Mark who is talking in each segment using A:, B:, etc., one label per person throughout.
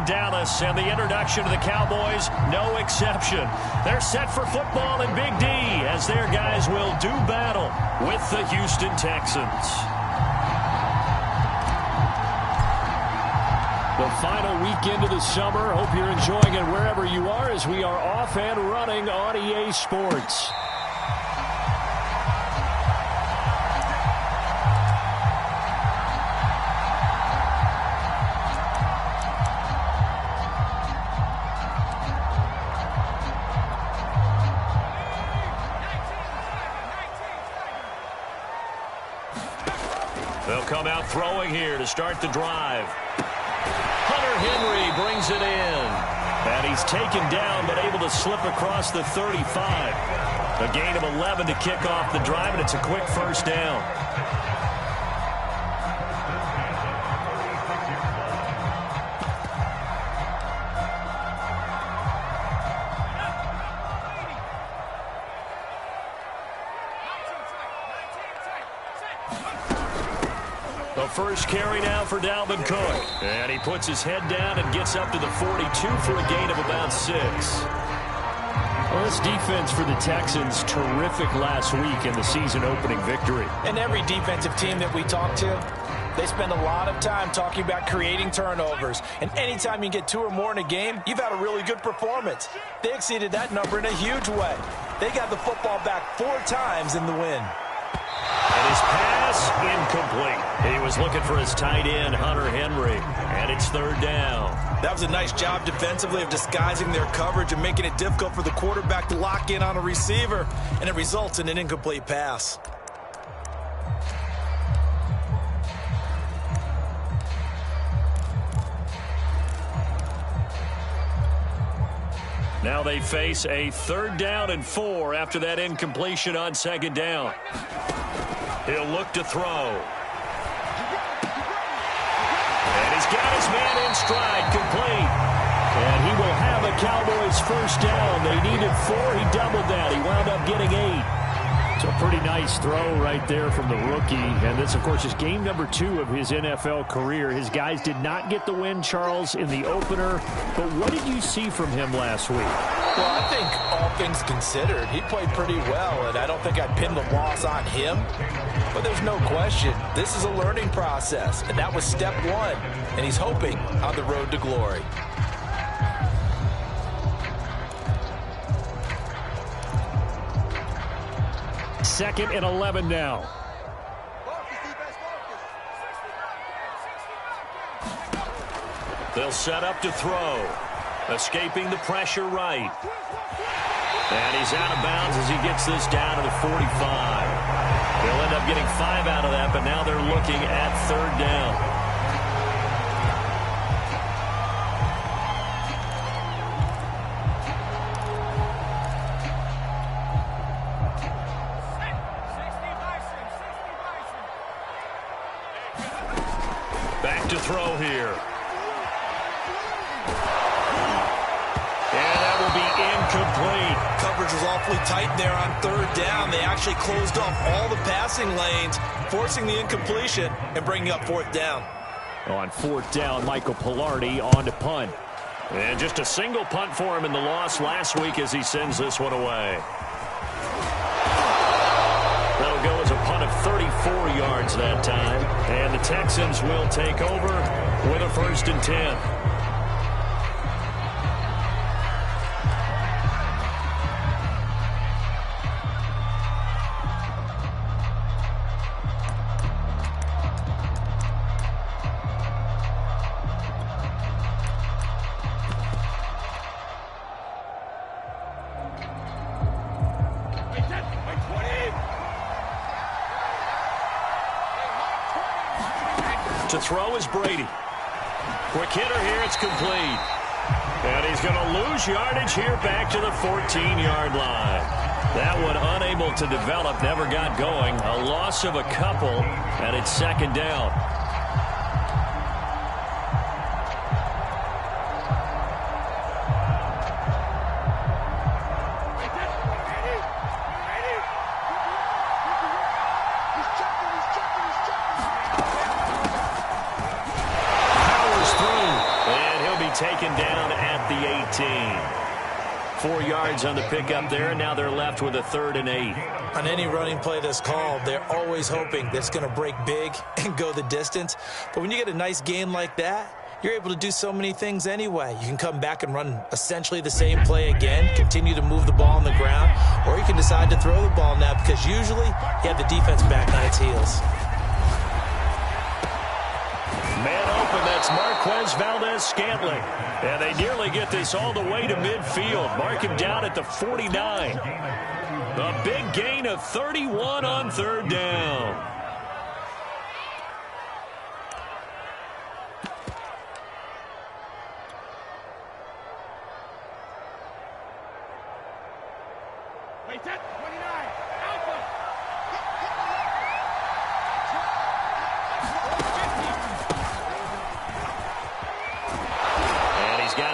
A: Dallas, and the introduction to the Cowboys, no exception. They're set for football in Big D as their guys will do battle with the Houston Texans. The final weekend of the summer. Hope you're enjoying it wherever you are as we are off and running on EA Sports. They'll come out throwing here to start the drive. Hunter Henry brings it in. And he's taken down but able to slip across the 35. A gain of 11 to kick off the drive, and it's a quick first down. The first carry now for Dalvin Cook. And he puts his head down and gets up to the 42 for a gain of about 6. Well, this defense for the Texans, terrific last week in the season-opening victory.
B: And every defensive team that we talk to, they spend a lot of time talking about creating turnovers. And anytime you get 2 or more in a game, you've had a really good performance. They exceeded that number in a huge way. They got the football back 4 times in the win.
A: And his pass incomplete. He was looking for his tight end, Hunter Henry, and it's 3rd down.
B: That was a nice job defensively of disguising their coverage and making it difficult for the quarterback to lock in on a receiver, and it results in an incomplete pass.
A: Now they face a 3rd down and 4 after that incompletion on 2nd down. He'll look to throw. And he's got his man in stride, complete. And he will have a Cowboys first down. They needed 4. He doubled that. He wound up getting 8. So a pretty nice throw right there from the rookie. And this, of course, is game number 2 of his NFL career. His guys did not get the win, Charles, in the opener. But what did you see from him last week?
B: Well, I think all things considered, he played pretty well, and I don't think I'd pin the loss on him. But there's no question, this is a learning process, and that was step 1, and he's hoping on the road to glory.
A: Second and 11 now. They'll set up to throw. Escaping the pressure right. And he's out of bounds as he gets this down to the 45. They'll end up getting 5 out of that, but now they're looking at 3rd down. Back to throw here. Incomplete.
B: Coverage was awfully tight there on 3rd down. They actually closed off all the passing lanes, forcing the incompletion and bringing up 4th down.
A: On 4th down, Michael Pilardi on to punt. And just a single punt for him in the loss last week as he sends this one away. That'll go as a punt of 34 yards that time. And the Texans will take over with a 1st and 10. To throw is Brady. Quick hitter here, it's complete. And he's going to lose yardage here back to the 14-yard line. That one unable to develop, never got going. A loss of a couple, and it's 2nd down. taken down at the 18. 4 yards on the pickup there, and now they're left with a 3rd and 8.
B: On any running play that's called, they're always hoping that it's going to break big and go the distance. But when you get a nice gain like that, you're able to do so many things anyway. You can come back and run essentially the same play again, continue to move the ball on the ground, or you can decide to throw the ball now because usually you have the defense back on its heels.
A: Man open, that's Marquez Valdez-Scantling. And they nearly get this all the way to midfield. Mark him down at the 49. A big gain of 31 on 3rd down.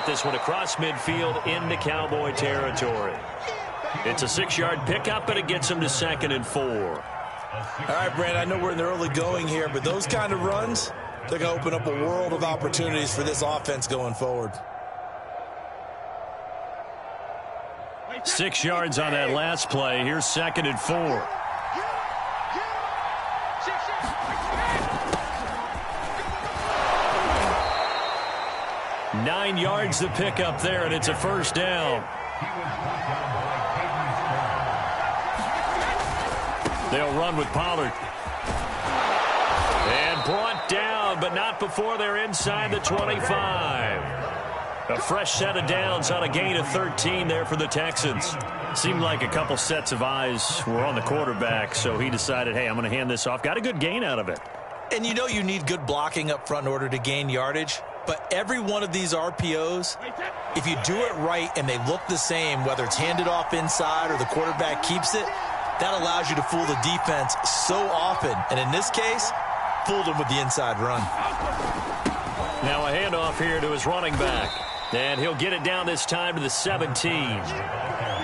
A: This one across midfield into Cowboy territory. It's a 6-yard pickup, and it gets him to 2nd and 4.
B: All right, Brand, I know we're in the early going here, but those kind of runs, they're going to open up a world of opportunities for this offense going forward.
A: 6 yards on that last play. Here's 2nd and 4. 9 yards to pick up there, and it's a 1st down. They'll run with Pollard. And brought down, but not before they're inside the 25. A fresh set of downs on a gain of 13 there for the Texans. Seemed like a couple sets of eyes were on the quarterback, so he decided, hey, I'm going to hand this off. Got a good gain out of it.
B: And you know you need good blocking up front in order to gain yardage. But every one of these RPOs, if you do it right and they look the same, whether it's handed off inside or the quarterback keeps it, that allows you to fool the defense so often. And in this case, fooled him with the inside run.
A: Now a handoff here to his running back. And he'll get it down this time to the 17.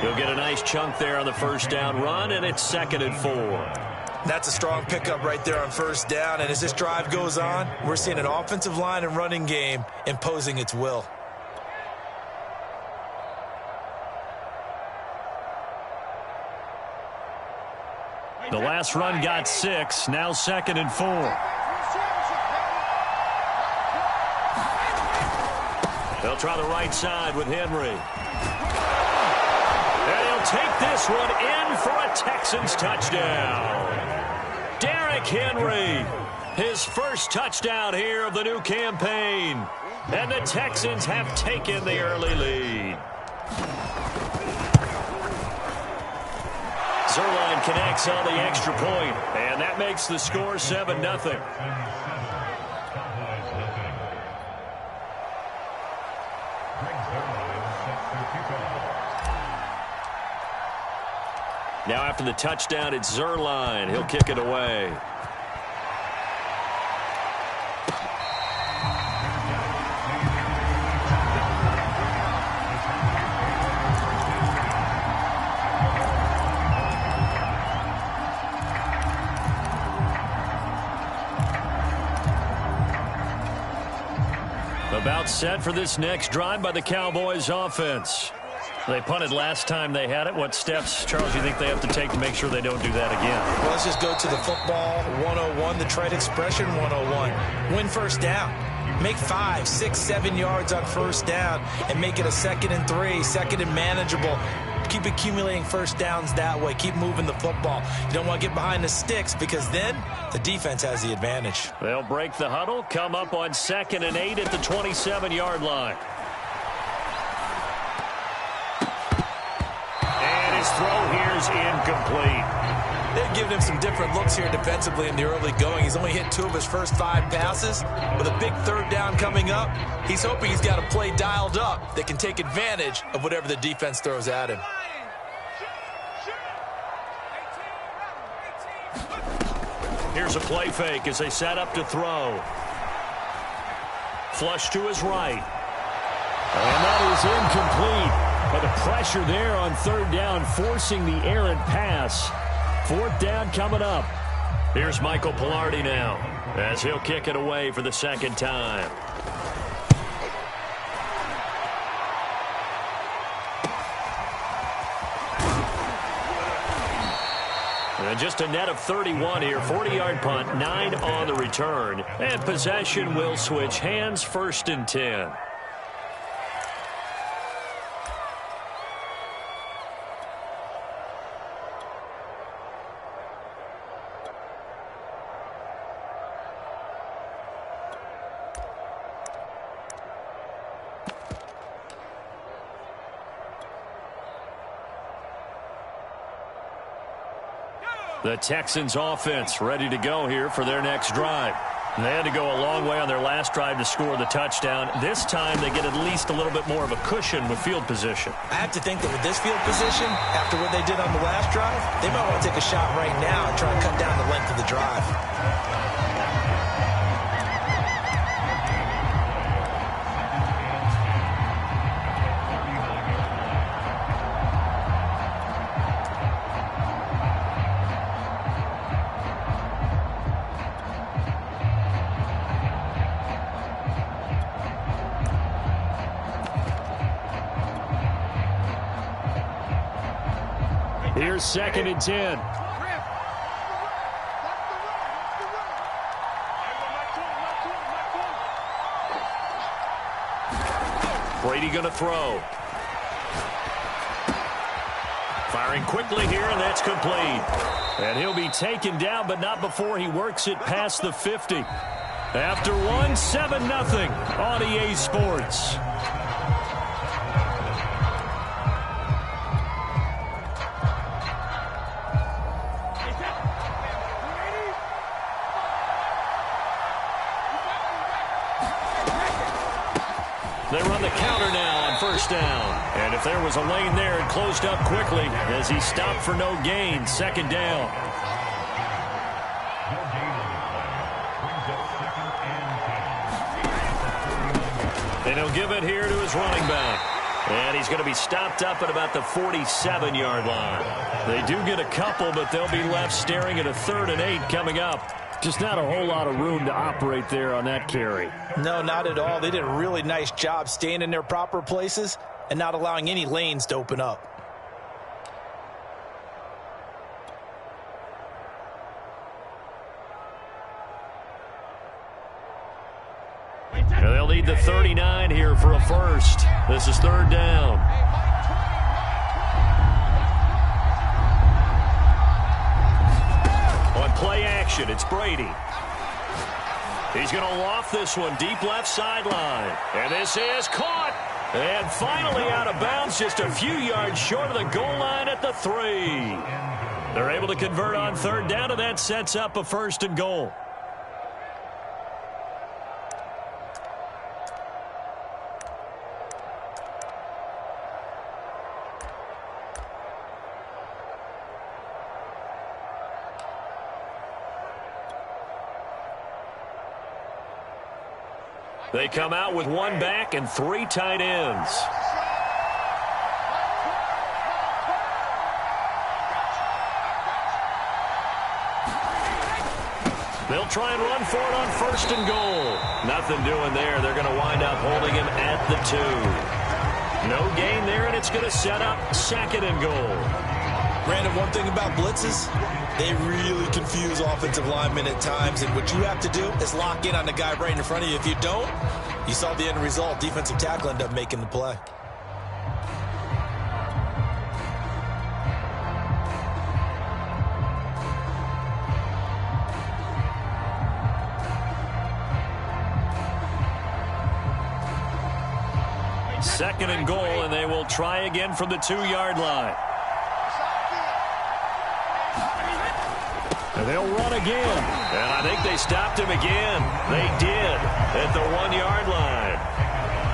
A: He'll get a nice chunk there on the 1st down run, and it's 2nd and 4.
B: That's a strong pickup right there on 1st down. And as this drive goes on, we're seeing an offensive line and running game imposing its will.
A: The last run got 6. Now 2nd and 4. They'll try the right side with Henry. And he'll take this one in for a Texans touchdown. Derrick Henry, his first touchdown here of the new campaign. And the Texans have taken the early lead. Zuerlein connects on the extra point, and that makes the score 7-0. Now after the touchdown, it's Zuerlein. He'll kick it away. About set for this next drive by the Cowboys offense. They punted last time they had it. What steps, Charles, do you think they have to take to make sure they don't do that again?
B: Well, let's just go to the football 101, the trade expression 101. Win 1st down. Make 5, 6, 7 yards on 1st down and make it a 2nd and 3, 2nd and manageable. Keep accumulating 1st downs that way. Keep moving the football. You don't want to get behind the sticks because then the defense has the advantage.
A: They'll break the huddle, come up on 2nd and 8 at the 27-yard line. And his throw here is incomplete.
B: They've given him some different looks here defensively in the early going. He's only hit 2 of his first 5 passes. With a big 3rd down coming up, he's hoping he's got a play dialed up that can take advantage of whatever the defense throws at him.
A: Here's a play fake as they set up to throw. Flush to his right. And that is incomplete. But the pressure there on 3rd down, forcing the errant pass. 4th down coming up. Here's Michael Pilardi now as he'll kick it away for the 2nd time. And just a net of 31 here. 40-yard punt, 9 on the return. And possession will switch hands, 1st and 10. The Texans offense ready to go here for their next drive. They had to go a long way on their last drive to score the touchdown. This time they get at least a little bit more of a cushion with field position.
B: I have to think that with this field position, after what they did on the last drive, they might want to take a shot right now and try to cut down the length of the drive.
A: Here's 2nd and 10. Brady going to throw. Firing quickly here, and that's complete. And he'll be taken down, but not before he works it past the 50. After one, 7-0 on EA Sports. They run the counter now on 1st down. And if there was a lane there, it closed up quickly as he stopped for no gain. 2nd down. And he'll give it here to his running back. And he's going to be stopped up at about the 47-yard line. They do get a couple, but they'll be left staring at a 3rd and 8 coming up. Just not a whole lot of room to operate there on that carry.
B: No, not at all. They did a really nice job staying in their proper places and not allowing any lanes to open up.
A: And they'll need the 39 here for a first. This is 3rd down. On play action, it's Brady. He's going to loft this one deep left sideline. And this is caught. And finally out of bounds, just a few yards short of the goal line at the 3. They're able to convert on 3rd down, and that sets up a 1st and goal. They come out with 1 back and 3 tight ends. They'll try and run for it on 1st and goal. Nothing doing there. They're going to wind up holding him at the 2. No gain there, and it's going to set up 2nd and goal.
B: Brandon, one thing about blitzes, they really confuse offensive linemen at times, and what you have to do is lock in on the guy right in front of you. If you don't, you saw the end result. Defensive tackle ended up making the play.
A: Second and goal, and they will try again from the 2-yard line. And they'll run again. And I think they stopped him again. They did at the 1-yard line.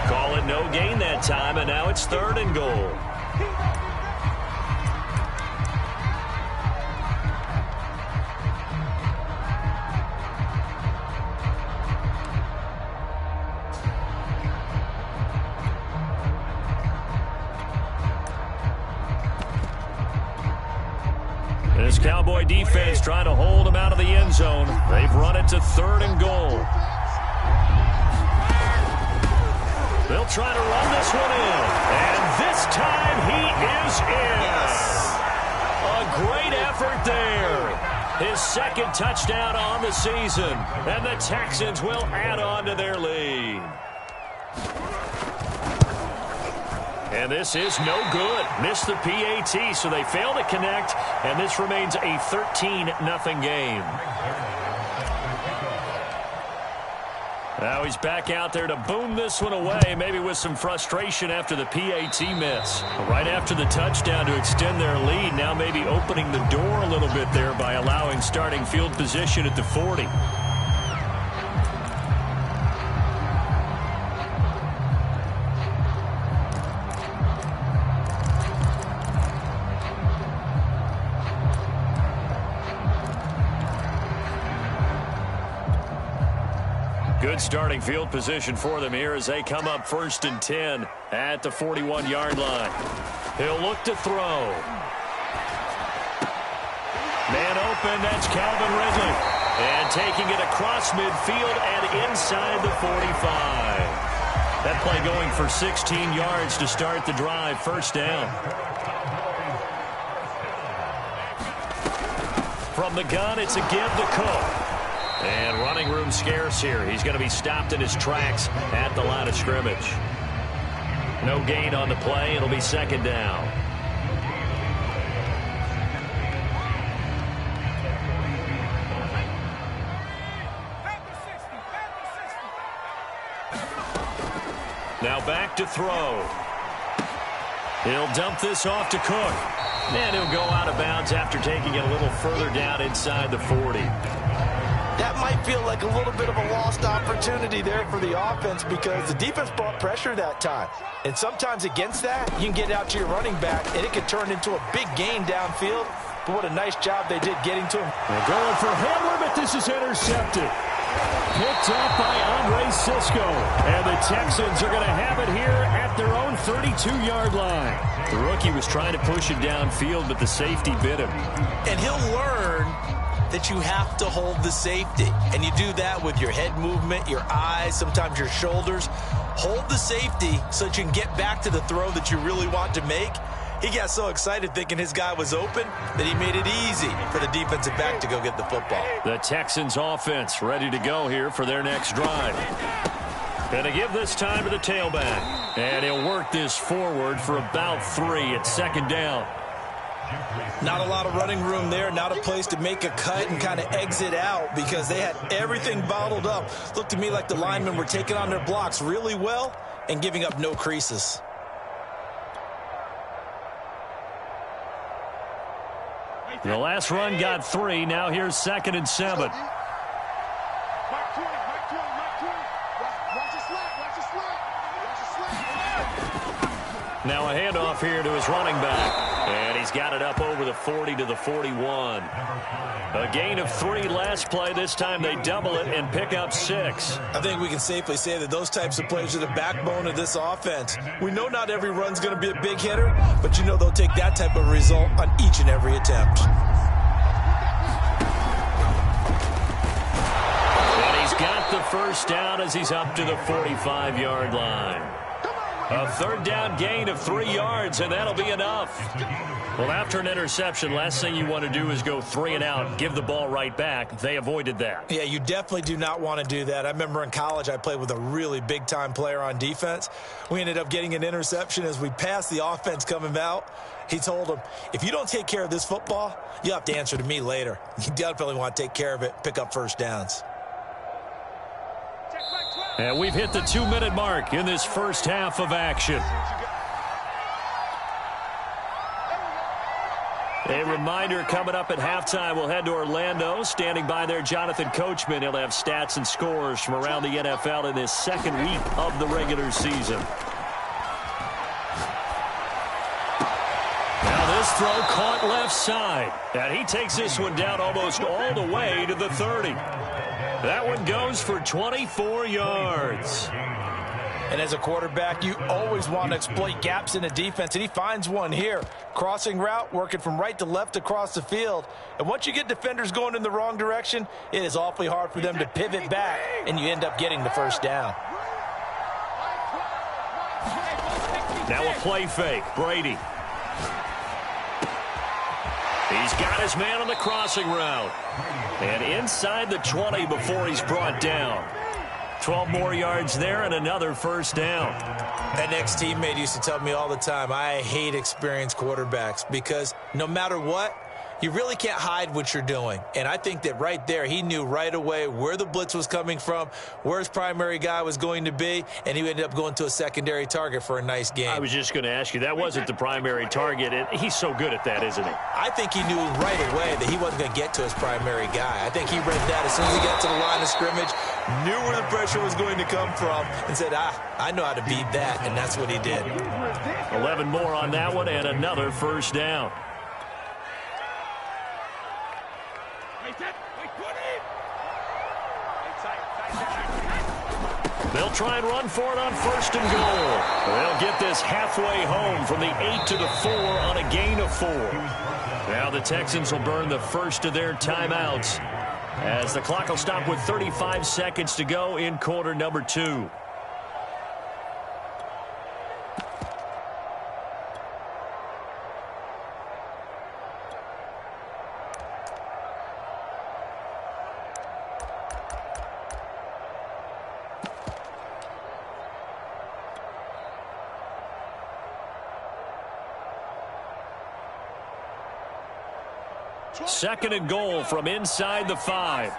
A: Call it no gain that time, and now it's 3rd and goal. This Cowboy defense trying to hold him out of the end zone. They've run it to 3rd and goal. They'll try to run this one in. And this time he is in. A great effort there. his second touchdown on the season. And the Texans will add on to their lead. And this is no good. Missed the PAT, so they fail to connect, and this remains a 13-0 game. Now he's back out there to boom this one away, maybe with some frustration after the PAT miss. Right after the touchdown to extend their lead, now maybe opening the door a little bit there by allowing starting field position at the 40. Good starting field position for them here as they come up 1st and 10 at the 41-yard line. He'll look to throw. Man open, that's Calvin Ridley. And taking it across midfield and inside the 45. That play going for 16 yards to start the drive, 1st down. From the gun, it's a give to Cook. And running room scarce here. He's going to be stopped in his tracks at the line of scrimmage. No gain on the play. It'll be 2nd down. Now back to throw. He'll dump this off to Cook. And he'll go out of bounds after taking it a little further down inside the 40.
B: That might feel like a little bit of a lost opportunity there for the offense because the defense brought pressure that time. And sometimes against that, you can get out to your running back, and it can turn into a big gain downfield. But what a nice job they did getting to him.
A: They're going for Hamler, but this is intercepted. Picked up by Andre Sisco. And the Texans are going to have it here at their own 32-yard line. The rookie was trying to push it downfield, but the safety bit him.
B: And he'll learn that you have to hold the safety. And you do that with your head movement, your eyes, sometimes your shoulders. Hold the safety so that you can get back to the throw that you really want to make. He got so excited thinking his guy was open that he made it easy for the defensive back to go get the football.
A: The Texans offense ready to go here for their next drive. Going to give this time to the tailback. And he'll work this forward for about 3 at 2nd down.
B: Not a lot of running room there, not a place to make a cut and kind of exit out because they had everything bottled up. Looked to me like the linemen were taking on their blocks really well and giving up no creases.
A: The last run got 3. Now here's 2nd and 7. Now a handoff here to his running back. And he's got it up over the 40 to the 41. A gain of 3 last play. This time they double it and pick up 6.
B: I think we can safely say that those types of plays are the backbone of this offense. We know not every run's going to be a big hitter, but you know they'll take that type of result on each and every attempt.
A: And he's got the 1st down as he's up to the 45-yard line. A 3rd down gain of 3 yards, and that'll be enough. Well, after an interception, last thing you want to do is go 3 and out, give the ball right back. They avoided that.
B: Yeah, you definitely do not want to do that. I remember in college I played with a really big-time player on defense. We ended up getting an interception as we passed the offense coming out. He told him, if you don't take care of this football, you'll have to answer to me later. You definitely want to take care of it, pick up 1st downs.
A: And we've hit the 2-minute mark in this first half of action. A reminder coming up at halftime, we'll head to Orlando. Standing by there, Jonathan Coachman. He'll have stats and scores from around the NFL in this 2nd week of the regular season. Now this throw caught left side. And he takes this one down almost all the way to the 30. That one goes for 24 yards.
B: And as a quarterback, you always want to exploit gaps in the defense, and he finds one here. Crossing route, working from right to left across the field. And once you get defenders going in the wrong direction, it is awfully hard for them to pivot back, and you end up getting the 1st down. Now
A: a play fake. Brady. He's got his man on the crossing route. And inside the 20 before he's brought down. 12 more yards there and another first down.
B: That next teammate used to tell me all the time, I hate experienced quarterbacks because no matter what, you really can't hide what you're doing. And I think that right there, he knew right away where the blitz was coming from, where his primary guy was going to be, and he ended up going to a secondary target for a nice game.
A: I was just going to ask you, that wasn't the primary target. He's so good at that, isn't he?
B: I think he knew right away that he wasn't going to get to his primary guy. I think he read that as soon as he got to the line of scrimmage, knew where the pressure was going to come from, and said, I know how to beat that, and that's what he did.
A: 11 more on that one and another first down. They'll try and run for it on first and goal. They'll get this halfway home from the 8 to the 4 on a gain of 4. Now the Texans will burn the first of their timeouts as the clock will stop with 35 seconds to go in quarter number 2. Second and goal from inside the 5.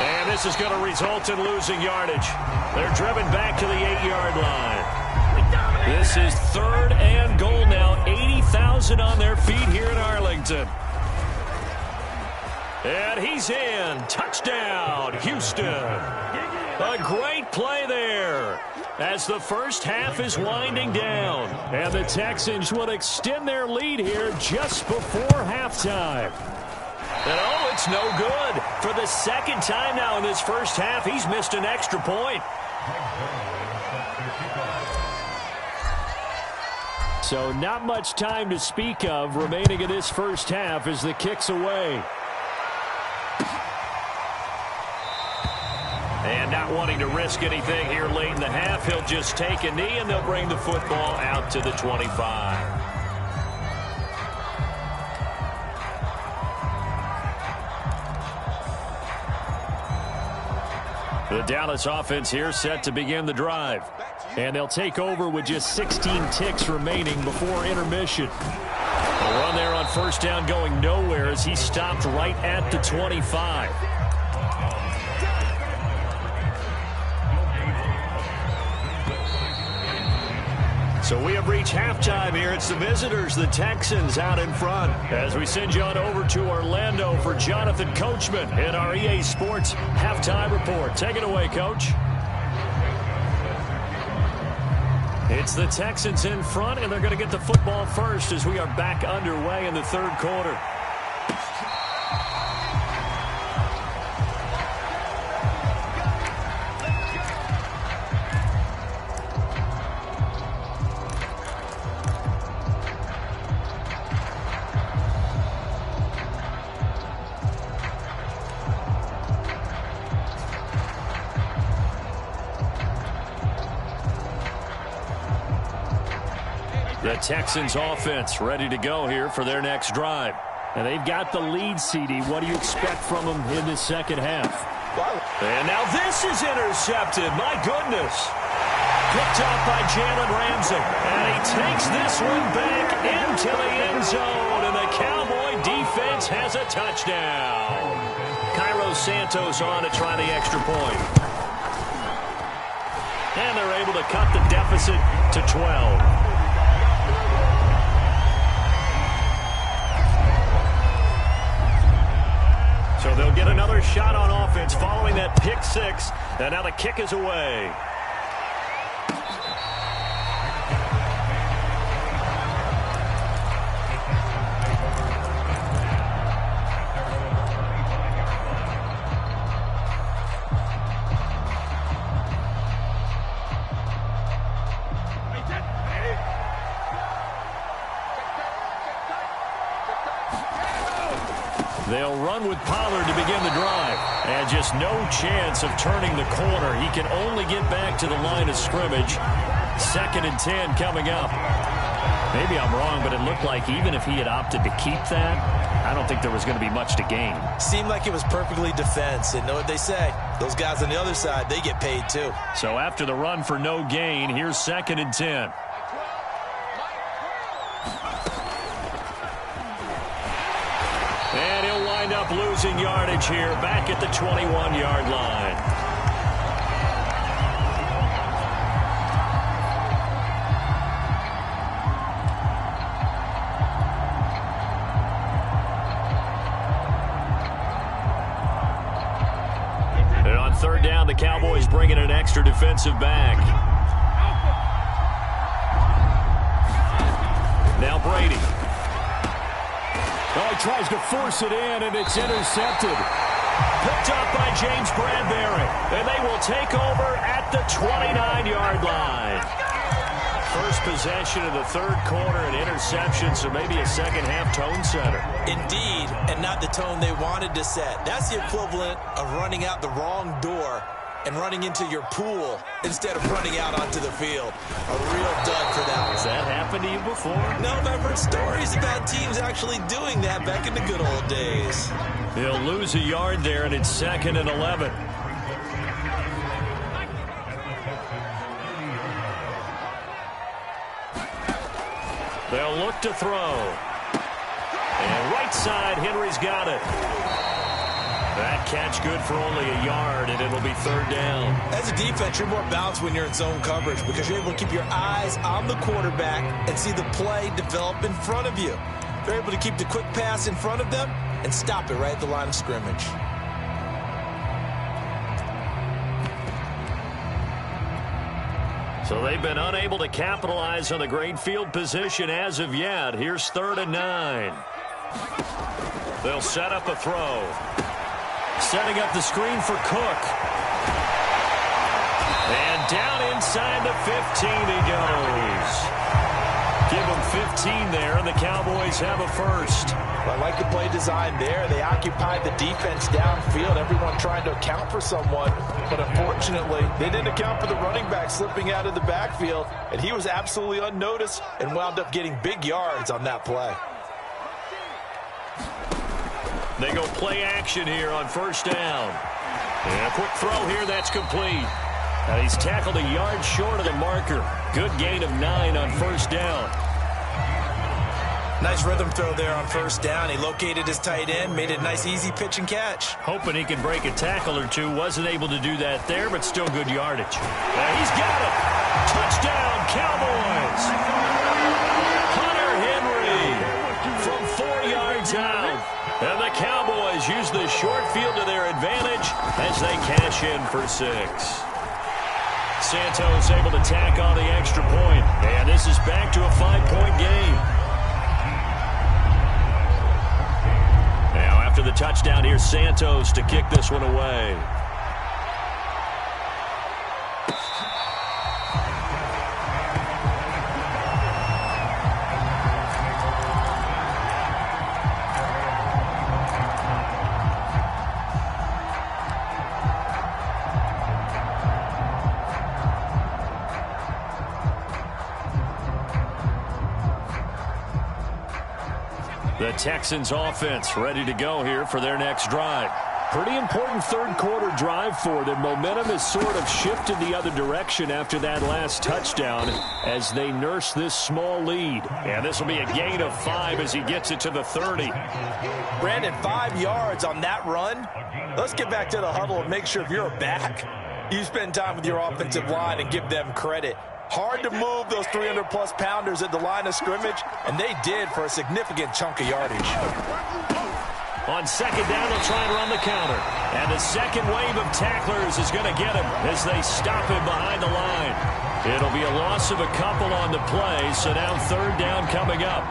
A: And this is going to result in losing yardage. They're driven back to the 8-yard line. This is third and goal now. 80,000 on their feet here in Arlington. And he's in. Touchdown, Houston. A great play there as the first half is winding down. And the Texans will extend their lead here just before halftime. And oh, it's no good. For the second time now in this first half, he's missed an extra point. So not much time to speak of remaining in this first half as the kick's away. And not wanting to risk anything here late in the half, he'll just take a knee and they'll bring the football out to the 25. The Dallas offense here set to begin the drive. And they'll take over with just 16 ticks remaining before intermission. A run there on first down going nowhere as he stopped right at the 25. So we have reached halftime here. It's the visitors, the Texans, out in front. As we send you on over to Orlando for Jonathan Coachman in our EA Sports Halftime Report. Take it away, Coach. It's the Texans in front, and they're going to get the football first as we are back underway in the third quarter. The Texans offense ready to go here for their next drive. And they've got the lead, CD. What do you expect from them in the second half? And now this is intercepted. My goodness. Picked up by Jalen Ramsey. And he takes this one back into the end zone. And the Cowboy defense has a touchdown. Cairo Santos on to try the extra point. And they're able to cut the deficit to 12. So they'll get another shot on offense following that pick six. And now the kick is away. They'll run with Pollard to begin the drive. And just no chance of turning the corner. He can only get back to the line of scrimmage. 2nd and 10 coming up. Maybe I'm wrong, but it looked like even if he had opted to keep that, I don't think there was going to be much to gain.
B: Seemed like it was perfectly defense. And know what they say? Those guys on the other side, they get paid too.
A: So after the run for no gain, here's 2nd and 10. And he'll wind up losing yardage here back at the 21-yard line. And on 3rd down, the Cowboys bring in an extra defensive back. Now Brady. Oh, he tries to force it in, and it's intercepted. Picked up by James Bradbury. And they will take over at the 29-yard line. First possession of the 3rd quarter, an interception, so maybe a second-half tone setter.
B: Indeed, and not the tone they wanted to set. That's the equivalent of running out the wrong door and running into your pool instead of running out onto the field. A real dud for that one.
A: Has that happened to you before?
B: No, but I've heard stories about teams actually doing that back in the good old days.
A: He'll lose a yard there, and it's 2nd and 11. They'll look to throw. And right side, Henry's got it. That catch good for only a yard, and it'll be 3rd down.
B: As a defense, you're more balanced when you're in zone coverage because you're able to keep your eyes on the quarterback and see the play develop in front of you. They're able to keep the quick pass in front of them and stop it right at the line of scrimmage.
A: So they've been unable to capitalize on the great field position as of yet. Here's 3rd and 9. They'll set up a throw. Setting up the screen for Cook. And down inside the 15 he goes. Give him 15 there, and the Cowboys have a first.
B: I like the play design there. They occupied the defense downfield, everyone trying to account for someone. But unfortunately, they didn't account for the running back slipping out of the backfield, and he was absolutely unnoticed and wound up getting big yards on that play.
A: They go play action here on 1st down. And a quick throw here, that's complete. Now he's tackled a yard short of the marker. Good gain of 9 on 1st down.
B: Nice rhythm throw there on 1st down. He located his tight end, made a nice easy pitch and catch.
A: Hoping he can break a tackle or two. Wasn't able to do that there, but still good yardage. Now he's got it. Touchdown, Cowboys. Hunter Henry from 4 yards out. And the Cowboys use the short field to their advantage as they cash in for 6. Santos able to tack on the extra point. And this is back to a 5-point game. Now after the touchdown, here's Santos to kick this one away. The Texans offense ready to go here for their next drive. Pretty important 3rd quarter drive for them. Momentum has sort of shifted the other direction after that last touchdown as they nurse this small lead. And this will be a gain of 5 as he gets it to the 30.
B: Brandon, 5 yards on that run. Let's get back to the huddle and make sure if you're a back, you spend time with your offensive line and give them credit. Hard to move those 300-plus pounders at the line of scrimmage, and they did for a significant chunk of yardage.
A: On 2nd down, they'll try and run the counter. And the second wave of tacklers is going to get him as they stop him behind the line. It'll be a loss of a couple on the play, so now 3rd down coming up.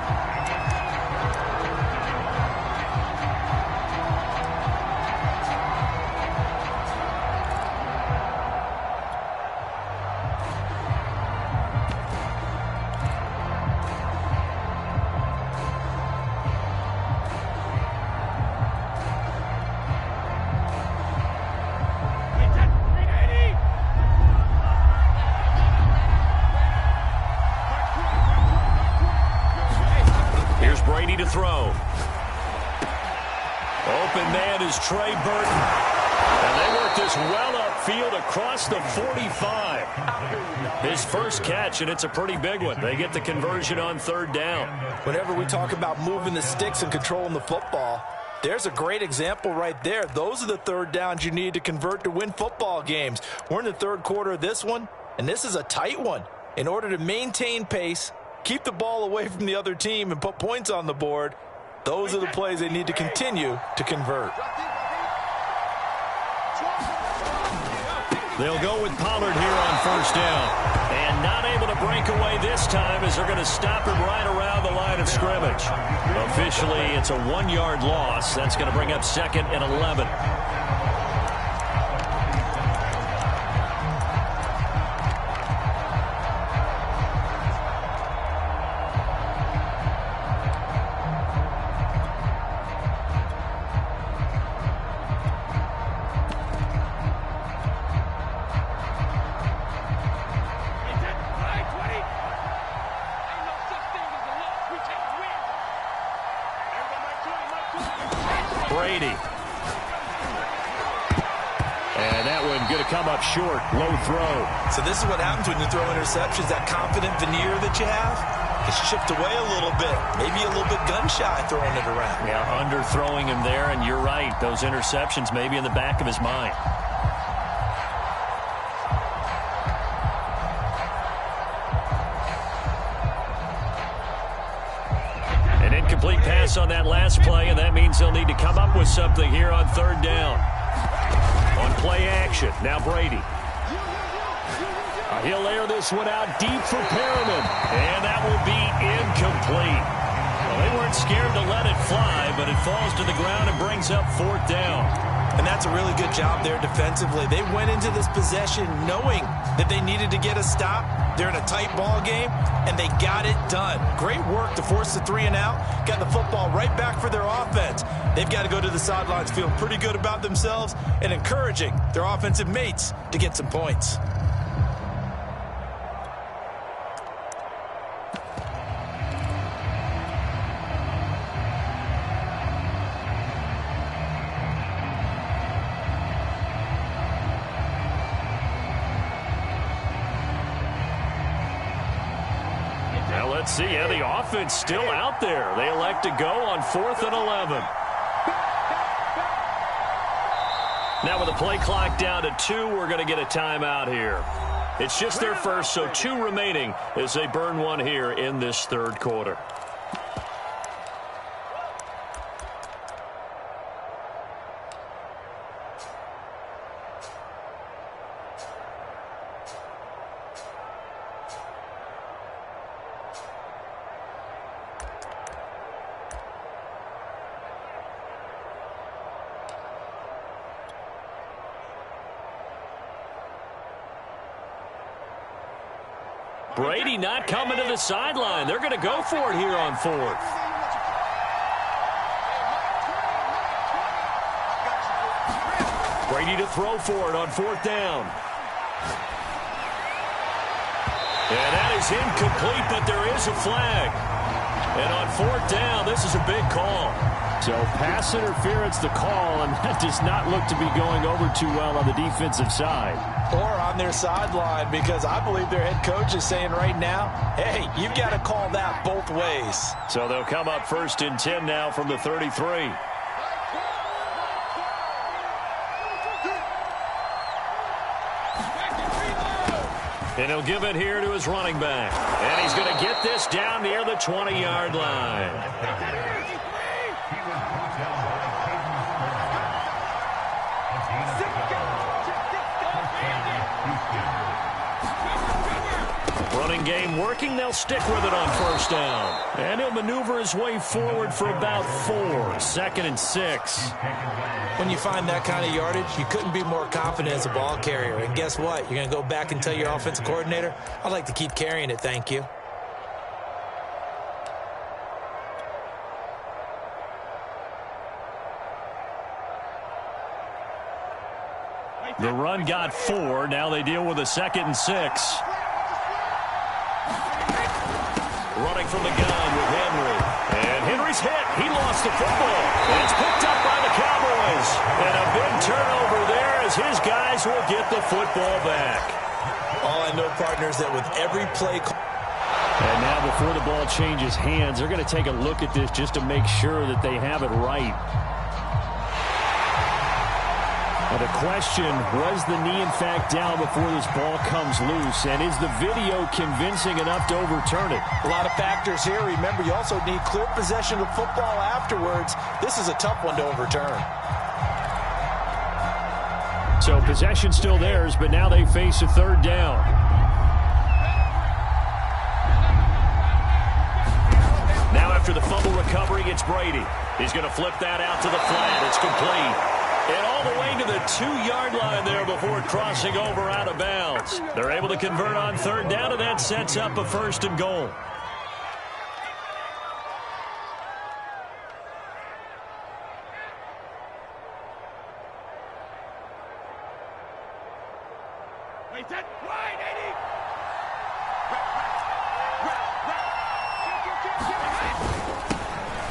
A: throw. Open man is Trey Burton. And they work this well upfield across the 45. His first catch, and it's a pretty big one. They get the conversion on third down.
B: Whenever we talk about moving the sticks and controlling the football, there's a great example right there. Those are the third downs you need to convert to win football games. We're in the third quarter of this one, and this is a tight one. In order to maintain pace, keep the ball away from the other team, and put points on the board, those are the plays they need to continue to convert.
A: They'll go with Pollard here on first down. And not able to break away this time as they're going to stop him right around the line of scrimmage. Officially, it's a 1-yard loss. That's going to bring up 2nd and 11. Brady. And that one going to come up short. Low throw.
B: So this is what happens when you throw interceptions. That confident veneer that you have gets chipped away a little bit. Maybe a little bit gun-shy throwing it around.
A: Yeah, underthrowing him there, and you're right. Those interceptions maybe in the back of his mind. Incomplete pass on that last play, and that means they'll need to come up with something here on third down. On play action, now Brady. He'll air this one out deep for Perriman, and that will be incomplete. Well, they weren't scared to let it fly, but it falls to the ground and brings up 4th down.
B: And that's a really good job there defensively. They went into this possession knowing that they needed to get a stop. They're in a tight ball game, and they got it done. Great work to force the 3 and out. Got the football right back for their offense. They've got to go to the sidelines feeling pretty good about themselves and encouraging their offensive mates to get some points.
A: Let's see, yeah, the offense still out there. They elect to go on 4th and 11. Now with the play clock down to 2, we're going to get a timeout here. It's just their first, so 2 remaining as they burn one here in this third quarter. Brady not coming to the sideline. They're going to go for it here on 4th. Brady to throw for it on 4th down. And that is incomplete, but there is a flag. And on 4th down, this is a big call. So pass interference the call, and that does not look to be going over too well on the defensive side.
B: Or on their sideline, because I believe their head coach is saying right now, hey, you've got to call that both ways.
A: So they'll come up 1st and 10 now from the 33. And he'll give it here to his running back. And he's going to get this down near the 20-yard line. Running game working. They'll stick with it on 1st down. And he'll maneuver his way forward for about 4. 2nd and 6.
B: When you find that kind of yardage, you couldn't be more confident as a ball carrier. And guess what? You're going to go back and tell your offensive coordinator, I'd like to keep carrying it, thank you.
A: The run got 4. Now they deal with a 2nd and 6. Running from the gun with Henry. And Henry he's hit. He lost the football. It's picked up by the Cowboys. And a big turnover there as his guys will get the football back.
B: All I know, partners, that with every play...
A: And now before the ball changes hands, they're going to take a look at this just to make sure that they have it right. Now the question, was the knee in fact down before this ball comes loose? And is the video convincing enough to overturn it?
B: A lot of factors here. Remember, you also need clear possession of football afterwards. This is a tough one to overturn.
A: So possession still theirs, but now they face a third down. Now after the fumble recovery, it's Brady. He's going to flip that out to the flat. It's complete. And all the way to the 2-yard line there before crossing over out of bounds. They're able to convert on third down, and that sets up a 1st and goal.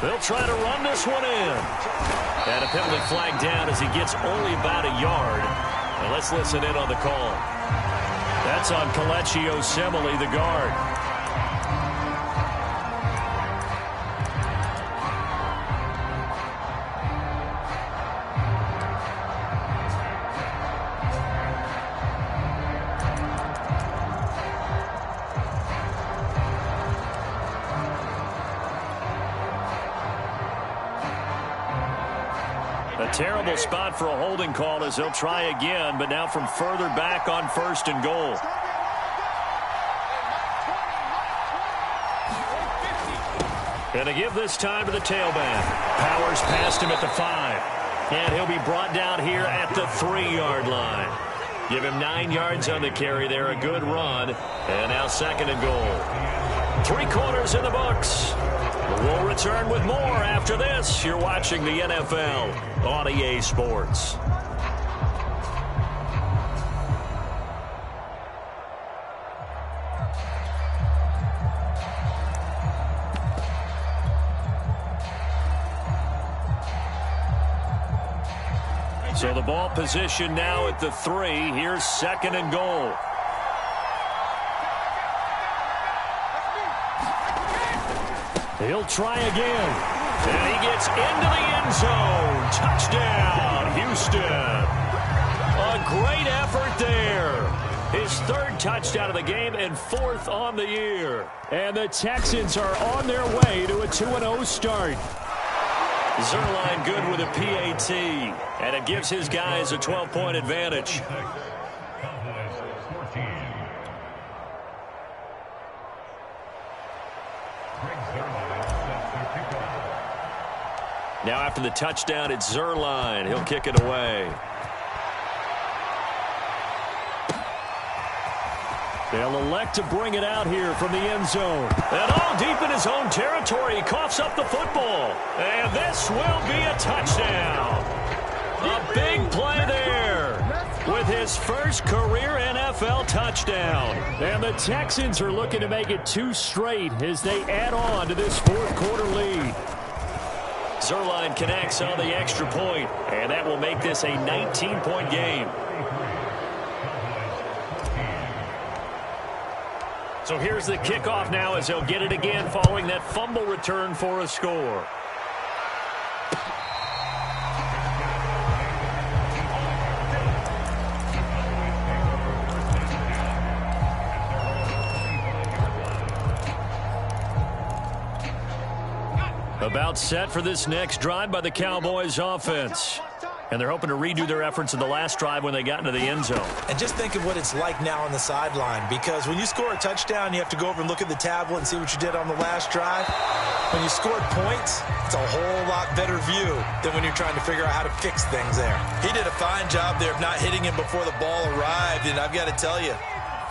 A: They'll try to run this one in. And a penalty flag down as he gets only about a yard. And let's listen in on the call. That's on Kelechi Osemele, the guard. Terrible spot for a holding call as they'll try again, but now from further back on 1st and goal. Gonna give this time to the tailback. Powers past him at the 5. And he'll be brought down here at the 3-yard line. Give him 9 yards on the carry there, a good run. And now 2nd and goal. 3 quarters in the books. We'll return with more after this. You're watching the NFL on EA Sports. So the ball position now at the 3. Here's 2nd and goal. He'll try again. And he gets into the end zone. Touchdown, Houston. A great effort there. His 3rd touchdown of the game and 4th on the year. And the Texans are on their way to a 2-0 start. Zuerlein good with a PAT. And it gives his guys a 12-point advantage. Now after the touchdown, it's Zuerlein. He'll kick it away. They'll elect to bring it out here from the end zone. And all deep in his own territory, he coughs up the football. And this will be a touchdown. A big play there with his first career NFL touchdown. And the Texans are looking to make it 2 straight as they add on to this 4th quarter lead. Zuerlein connects on the extra point, and that will make this a 19-point game. So here's the kickoff now as they'll get it again following that fumble return for a score. About set for this next drive by the Cowboys offense. And they're hoping to redo their efforts in the last drive when they got into the end zone.
B: And just think of what it's like now on the sideline, because when you score a touchdown, you have to go over and look at the tablet and see what you did on the last drive. When you scored points, it's a whole lot better view than when you're trying to figure out how to fix things there. He did a fine job there of not hitting him before the ball arrived, and I've got to tell you,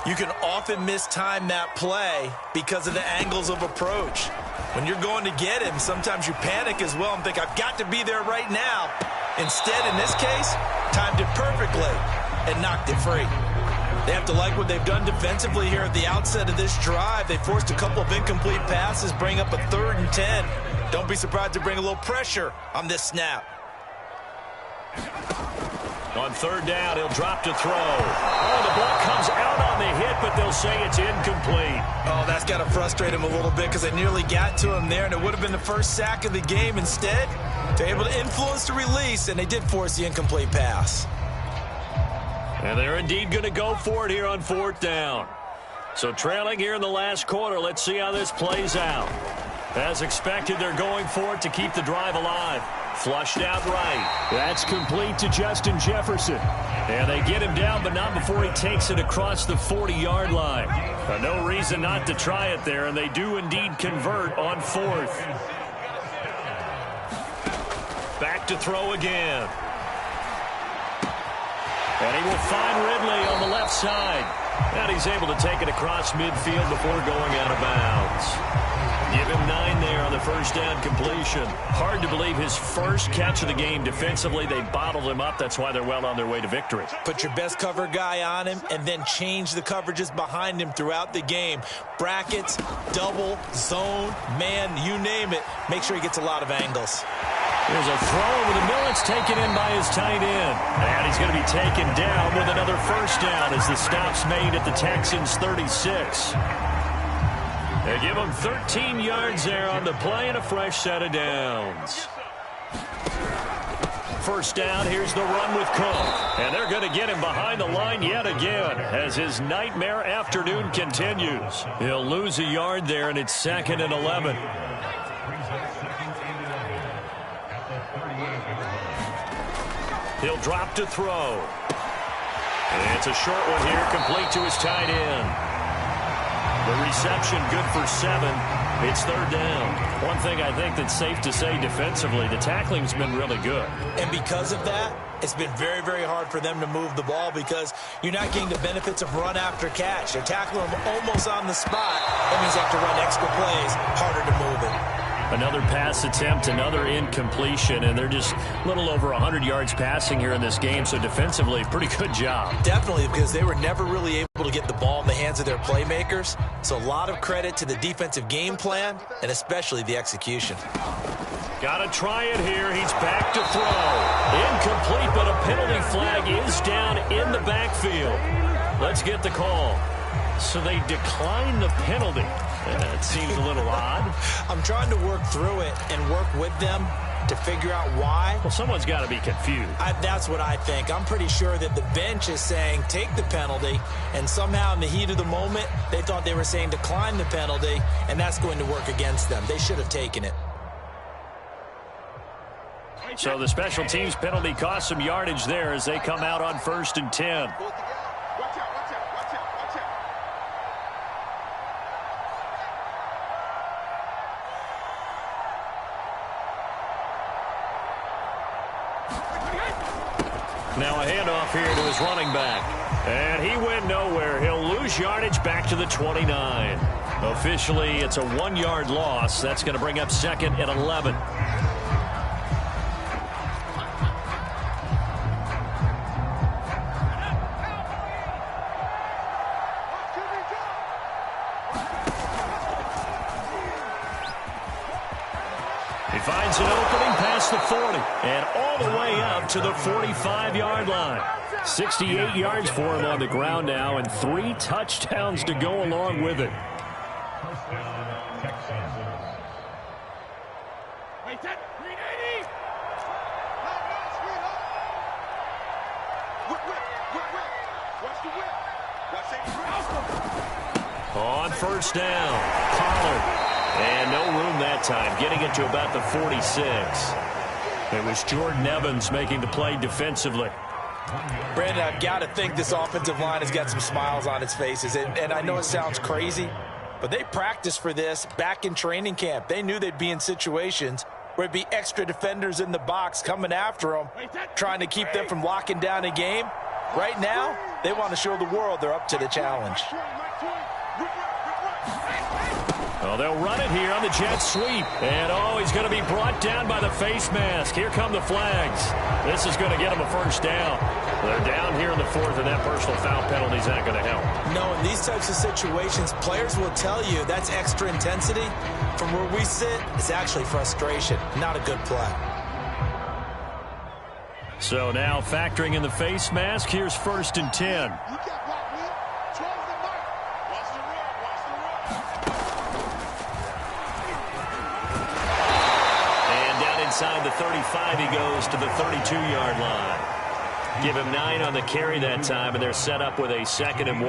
B: you can often mistime that play because of the angles of approach. When you're going to get him, sometimes you panic as well and think, I've got to be there right now. Instead, in this case, timed it perfectly and knocked it free. They have to like what they've done defensively here at the outset of this drive. They forced a couple of incomplete passes, bring up a 3rd and 10. Don't be surprised to bring a little pressure on this snap.
A: On third down, he'll drop to throw. Oh, the ball comes out on the hit, but they'll say it's incomplete.
B: Oh, that's got to frustrate him a little bit because they nearly got to him there, and it would have been the first sack of the game. Instead, they're able to influence the release, and they did force the incomplete pass.
A: And they're indeed going to go for it here on fourth down. So trailing here in the last quarter, let's see how this plays out. As expected, they're going for it to keep the drive alive. Flushed out right. That's complete to Justin Jefferson. And they get him down, but not before he takes it across the 40-yard line. No reason not to try it there, and they do indeed convert on fourth. Back to throw again. And he will find Ridley on the left side. And he's able to take it across midfield before going out of bounds. Give him 9 there on the first down completion. Hard to believe his first catch of the game defensively. They bottled him up. That's why they're well on their way to victory.
B: Put your best cover guy on him and then change the coverages behind him throughout the game. Brackets, double, zone, man, you name it. Make sure he gets a lot of angles.
A: There's a throw over the middle. It's taken in by his tight end. And he's going to be taken down with another first down as the stop's made at the Texans' 36. They give him 13 yards there on the play and a fresh set of downs. First down, here's the run with Cook. And they're going to get him behind the line yet again as his nightmare afternoon continues. He'll lose a yard there, and it's 2nd and 11. He'll drop to throw. And it's a short one here, complete to his tight end. The reception good for 7. It's third down. One thing I think that's safe to say defensively, the tackling's been really good. And because of that, it's been very, very hard for them to move the ball because you're not getting the benefits of run after catch. They're tackling him almost on the spot. That means they have to run extra plays, harder to move it. Another pass attempt, another incompletion, and they're just a little over 100 yards passing here in this game, so defensively, pretty good job. Definitely, because they were never really able to get the ball in the hands of their playmakers, so a lot of credit to the defensive game plan, and especially the execution. Got to try it here. He's back to throw. Incomplete, but a penalty flag is down in the backfield. Let's get the call. So they decline the penalty. It seems a little odd. I'm trying to work through it and work with them to figure out why. Well, someone's got to be confused. That's what I think. I'm pretty sure that the bench is saying take the penalty, and somehow in the heat of the moment, they thought they were saying decline the penalty, and that's going to work against them. They should have taken it. So the special teams penalty cost some yardage there as they come out on 1st and 10. Now a handoff here to his running back. And he went nowhere. He'll lose yardage back to the 29. Officially, it's a 1-yard loss. That's going to bring up 2nd and 11. He finds an opening past the 40 and all the way up to the 45-yard line. 68 yards for him on the ground now and 3 touchdowns to go along with it. On first down, Pollard. And no room that time, getting it to about the 46. It was Jordan Evans making the play defensively. Brandon, I've got to think this offensive line has got some smiles on its faces. And I know it sounds crazy, but they practiced for this back in training camp. They knew they'd be in situations where it'd be extra defenders in the box coming after them, trying to keep them from locking down a game. Right now, they want to show the world they're up to the challenge. Well, they'll run it here on the jet sweep. And, oh, he's going to be brought down by the face mask. Here come the flags. This is going to get him a first down. They're down here in the fourth, and that personal foul penalty is not going to help.
B: No, in these types of situations, players will tell you that's extra intensity. From where we sit, it's actually frustration. Not a good play.
A: So now factoring in the face mask, here's 1st and 10. Inside the 35, he goes to the 32-yard line. Give him 9 on the carry that time, and they're set up with a 2nd and 1.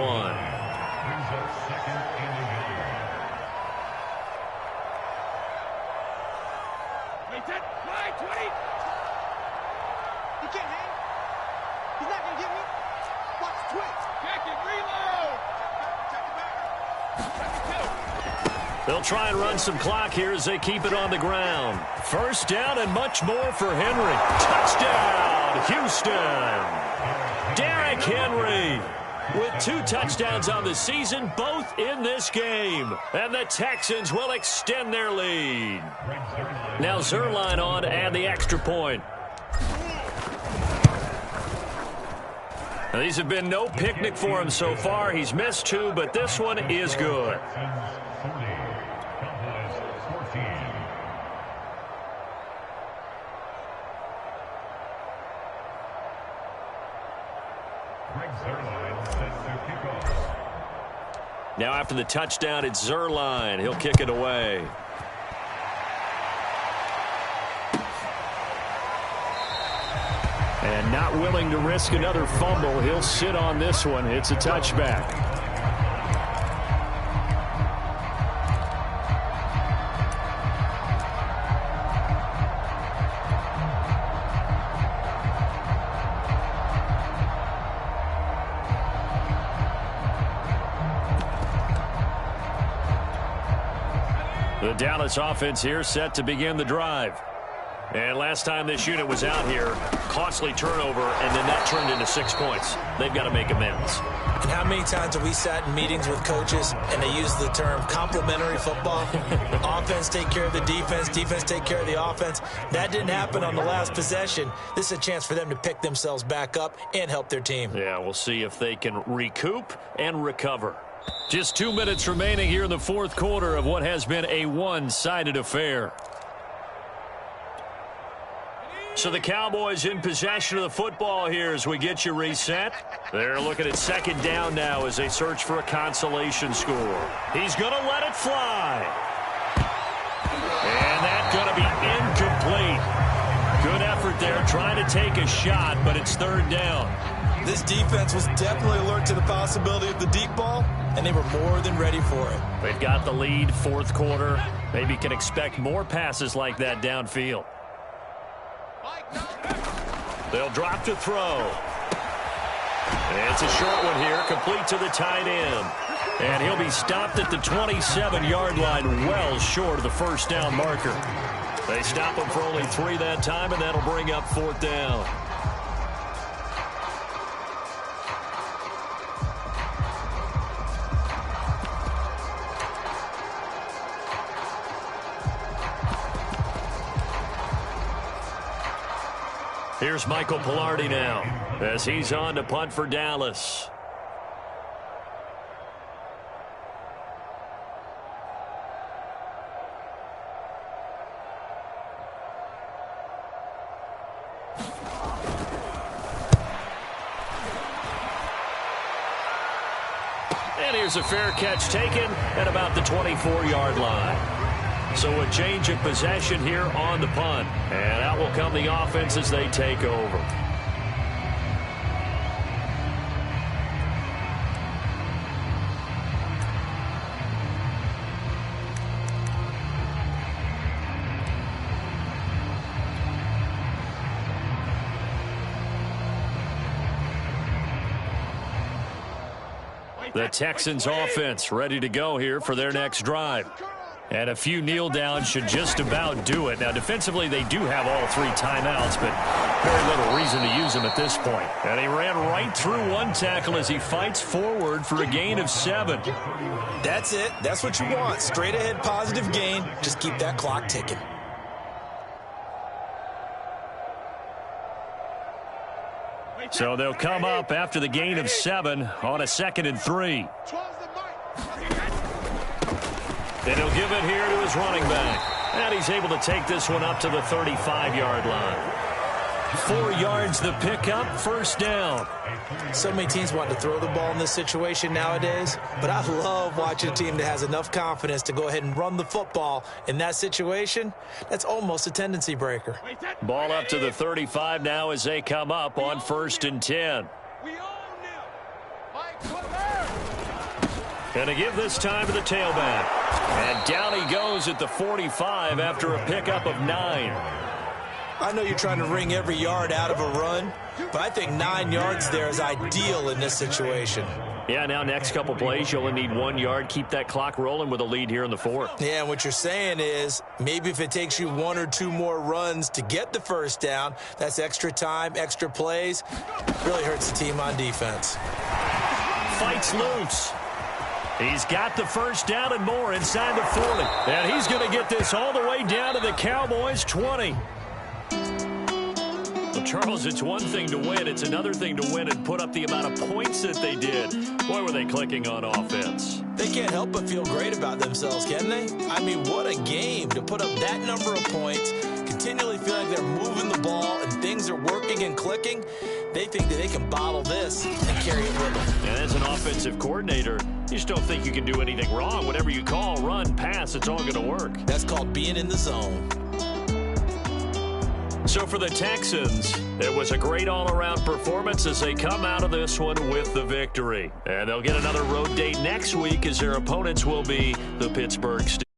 C: He can't hang. He's not going to get me. Watch twitch. Check it, reload. Check it back.
A: They'll try and run some clock here as they keep it on the ground. First down and much more for Henry. Touchdown, Houston. Derrick Henry with 2 touchdowns on the season, both in this game. And the Texans will extend their lead. Now Zerline on to add the extra point. Now, these have been no picnic for him so far. He's missed 2, but this one is good. Now after the touchdown, it's Zerline. He'll kick it away. And not willing to risk another fumble, he'll sit on this one. It's a touchback. The Dallas offense here set to begin the drive. And last time this unit was out here, costly turnover, and then that turned into 6 points. They've got to make amends.
B: And how many times have we sat in meetings with coaches and they use the term complementary football? Offense take care of the defense, defense take care of the offense. That didn't happen on the last possession. This is a chance for them to pick themselves back up and help their team.
A: Yeah, we'll see if they can recoup and recover. Just 2 minutes remaining here in the fourth quarter of what has been a one-sided affair. So the Cowboys in possession of the football here as we get you reset. They're looking at 2nd down now as they search for a consolation score. He's going to let it fly. And that's going to be incomplete. Good effort there trying to take a shot, but it's 3rd down.
B: This defense was definitely alert to the possibility of the deep ball, and they were more than ready for it.
A: They've got the lead, fourth quarter. Maybe can expect more passes like that downfield. They'll drop to throw. And it's a short one here, complete to the tight end. And he'll be stopped at the 27-yard line, well short of the first down marker. They stop him for only 3 that time, and that'll bring up 4th down. Here's Michael Pilardi now as he's on to punt for Dallas. And here's a fair catch taken at about the 24-yard line. So a change of possession here on the punt. And out will come the offense as they take over. The Texans offense ready to go here for their next drive. And a few kneel downs should just about do it. Now, defensively, they do have all 3 timeouts, but very little reason to use them at this point. And he ran right through one tackle as he fights forward for a gain of 7.
B: That's it. That's what you want. Straight ahead positive gain. Just keep that clock ticking.
A: So they'll come up after the gain of 7 on a 2nd and 3. Then he'll give it here to his running back. And he's able to take this one up to the 35-yard line. 4 yards the pickup, first down.
B: So many teams want to throw the ball in this situation nowadays, but I love watching a team that has enough confidence to go ahead and run the football in that situation. That's almost a tendency breaker.
A: Ball up to the 35 now as they come up on 1st and 10. Gonna give this time to the tailback. And down he goes at the 45 after a pickup of 9.
B: I know you're trying to wring every yard out of a run, but I think 9 yards there is ideal in this situation.
A: Yeah, now next couple plays, you only need 1 yard. Keep that clock rolling with a lead here in the 4th.
B: Yeah, and what you're saying is maybe if it takes you 1 or 2 more runs to get the first down, that's extra time, extra plays. Really hurts the team on defense.
A: Fights loose. He's got the first down and more inside the 40. And he's going to get this all the way down to the Cowboys' 20. Well, Charles, it's one thing to win. It's another thing to win and put up the amount of points that they did. Boy, were they clicking on offense.
B: They can't help but feel great about themselves, can they? I mean, what a game to put up that number of points, continually feel like they're moving the ball and things are working and clicking. They think that they can bottle this and carry it with them.
A: And as an offensive coordinator, you just don't think you can do anything wrong. Whatever you call, run, pass, it's all going to work.
B: That's called being in the zone.
A: So for the Texans, it was a great all-around performance as they come out of this one with the victory. And they'll get another road date next week as their opponents will be the Pittsburgh Steelers.